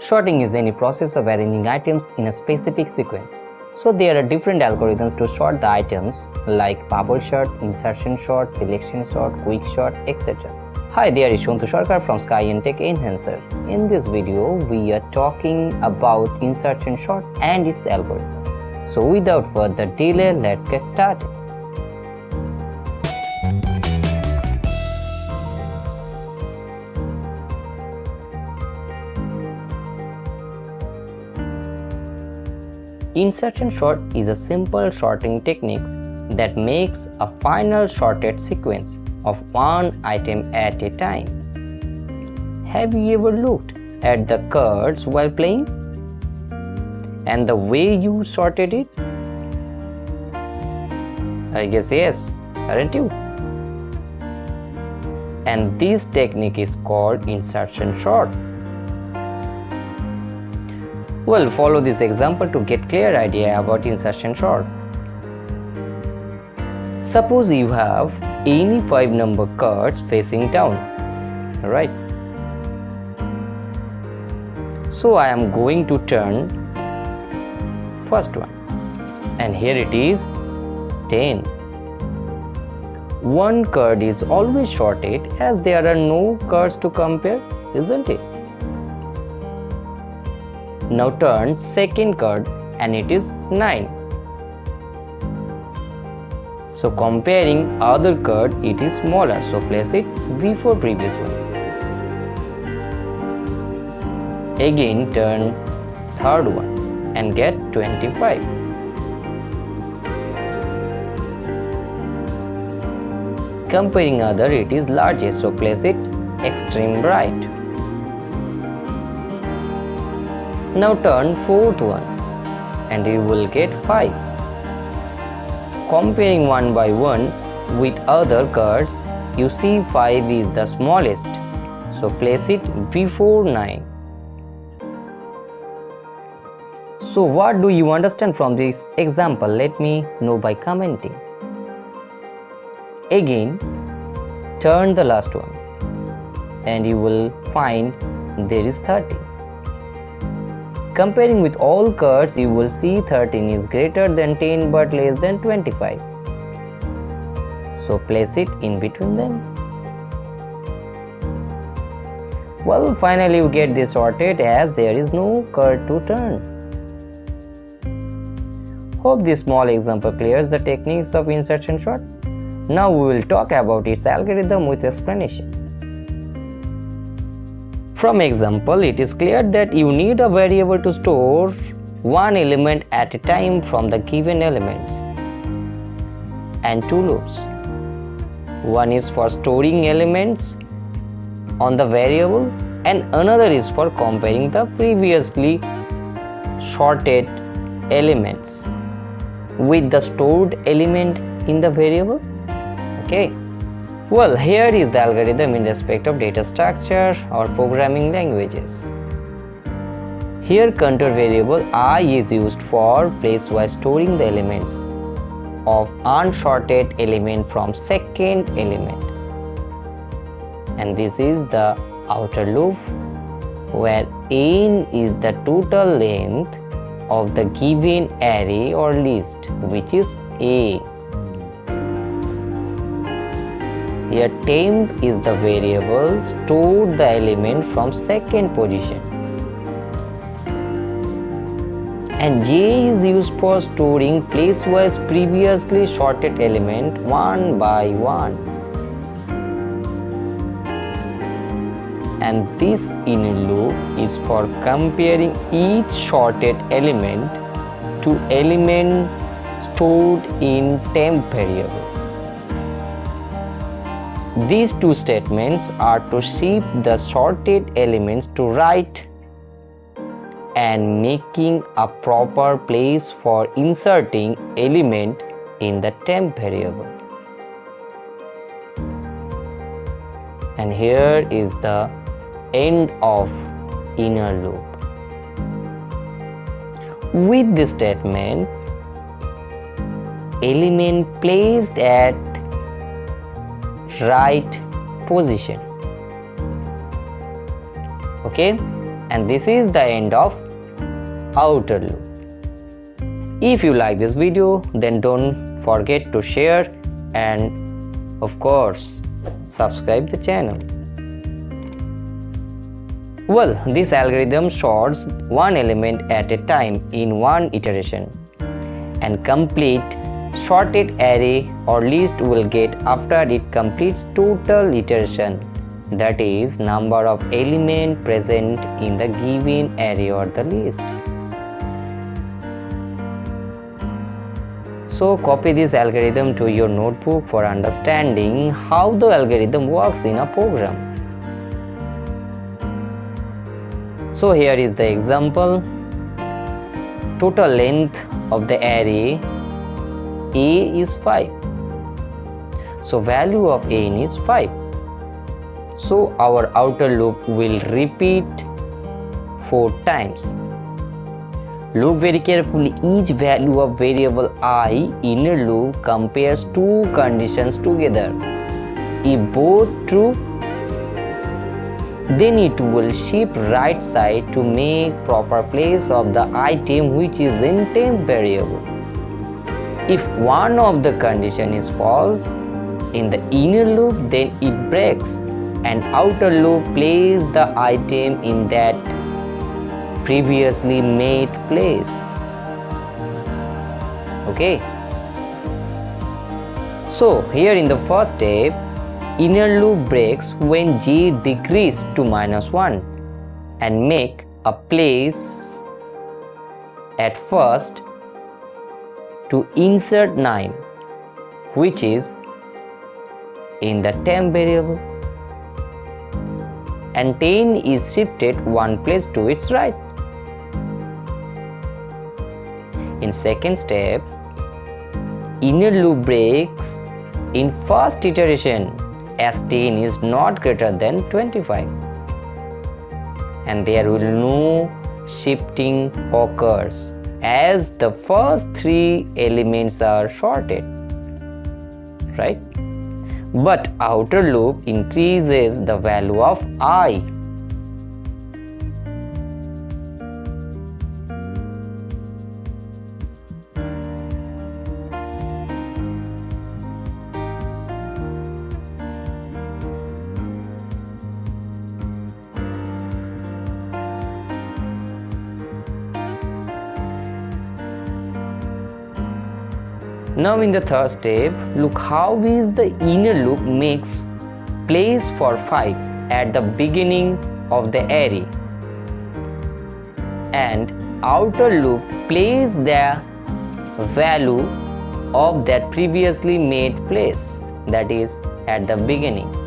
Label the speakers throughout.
Speaker 1: Sorting is any process of arranging items in a specific sequence. So there are different algorithms to sort the items like bubble sort, insertion sort, selection sort, quick sort, etc. Hi, there is Shuntu Sarkar from Sci-En-Tech Enhancer. In this video, we are talking about insertion sort and its algorithm. So without further delay, let's get started. Insertion sort is a simple sorting technique that makes a final sorted sequence of one item at a time. Have you ever looked at the cards while playing? And the way you sorted it? I guess yes, aren't you? And this technique is called insertion sort. Well, follow this example to get clear idea about insertion sort. Suppose you have any 5 number cards facing down, right? So I am going to turn first one, and here it is 10. One card is always sorted as there are no cards to compare, isn't it? Now turn second card and it is 9. So comparing other card, it is smaller, so place it before previous one. Again turn third one and get 25. Comparing other, it is largest, so place it extreme right. Now turn fourth one and you will get 5. Comparing one by one with other cards, you see 5 is the smallest, so place it before 9. So what do you understand from this example? Let me know by commenting. Again, turn the last one and you will find there is 30. Comparing with all cards, you will see 13 is greater than 10 but less than 25. So place it in between them. Well, finally you get this sorted as there is no card to turn. Hope this small example clears the techniques of insertion sort. Now we will talk about its algorithm with explanation. From example, it is clear that you need a variable to store one element at a time from the given elements, and two loops. One is for storing elements on the variable and another is for comparing the previously sorted elements with the stored element in the variable. Okay. Well, here is the algorithm in respect of data structure or programming languages. Here contour variable I is used for place-wise storing the elements of unsorted element from second element. And this is the outer loop where n is the total length of the given array or list, which is A. Here temp is the variable stored the element from second position, and J is used for storing place-wise previously sorted element one by one, and this inner loop is for comparing each sorted element to element stored in temp variable. These two statements are to shift the sorted elements to right and making a proper place for inserting element in the temp variable. And here is the end of inner loop. With this statement, element placed at right position. Okay, And this is the end of outer loop. If you like this video, then don't forget to share and of course subscribe the channel. Well, this algorithm sorts one element at a time in one iteration, and complete sorted array or list will get after it completes total iteration, that is number of elements present in the given array or the list. So copy this algorithm to your notebook for understanding how the algorithm works in a program. So here is the example. Total length of the array A is 5. So value of n is 5. So our outer loop will repeat 4 times. Look very carefully. Each value of variable I inner loop compares two conditions together. If both true, then it will shift right side to make proper place of the item which is in temp variable. If one of the condition is false in the inner loop, then it breaks and outer loop places the item in that previously made place. Okay. So here in the first step, inner loop breaks when j decreases to -1 and make a place at first to insert 9, which is in the temp variable, and 10 is shifted one place to its right. In second step, inner loop breaks in first iteration as 10 is not greater than 25, and there will no shifting occurs as the first 3 elements are sorted, right? But outer loop increases the value of I. Now in the third step, look how is the inner loop makes place for 5 at the beginning of the array, and outer loop places the value of that previously made place, that is at the beginning.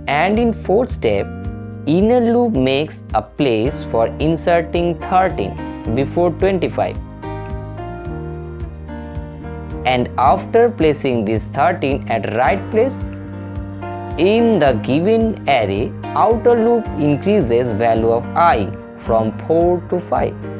Speaker 1: And in fourth step, inner loop makes a place for inserting 13 before 25. And after placing this 13 at right place, In the given array, outer loop increases value of I from 4 to 5.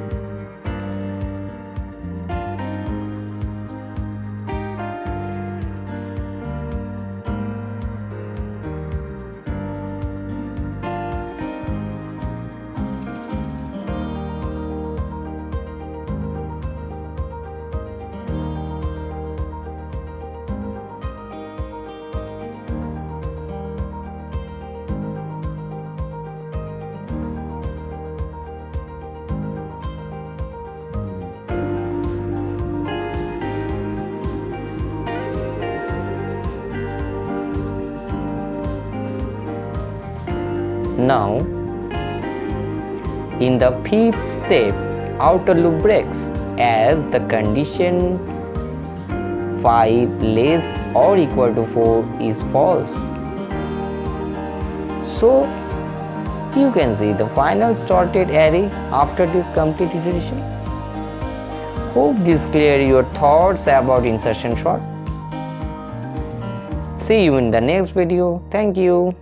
Speaker 1: Now, in the fifth step, outer loop breaks as the condition 5 less or equal to 4 is false. So, you can see the final sorted array after this complete iteration. Hope this cleared your thoughts about insertion sort. See you in the next video. Thank you.